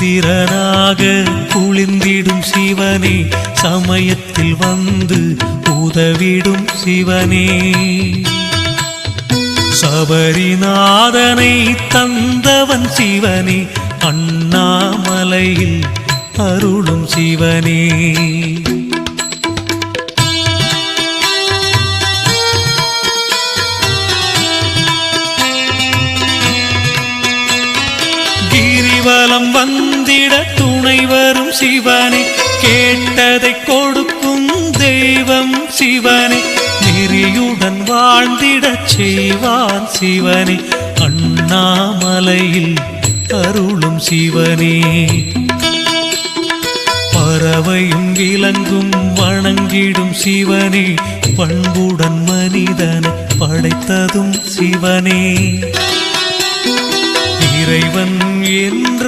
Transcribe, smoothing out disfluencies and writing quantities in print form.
இந்திரனாக குளிர்ந்திடும் சிவனே, சமயத்தில் வந்து உதவிடும் சிவனே. சபரிநாதனை தந்தவன் சிவனே, அண்ணாமலையில் அருளும் சிவனே. கிரிவலம் வந்திட துணை வரும் சிவனே, கேட்டதை கொடுக்கும் தெய்வம் சிவனே. நெறியுடன் வாழ்ந்திடச் செய்வான் சிவனே, அண்ணாமலையில் அருளும் சிவனே. பறவையும் விலங்கும் வணங்கிடும் சிவனே, பண்புடன் மனிதனை படைத்ததும் சிவனே. இறைவன் என்ற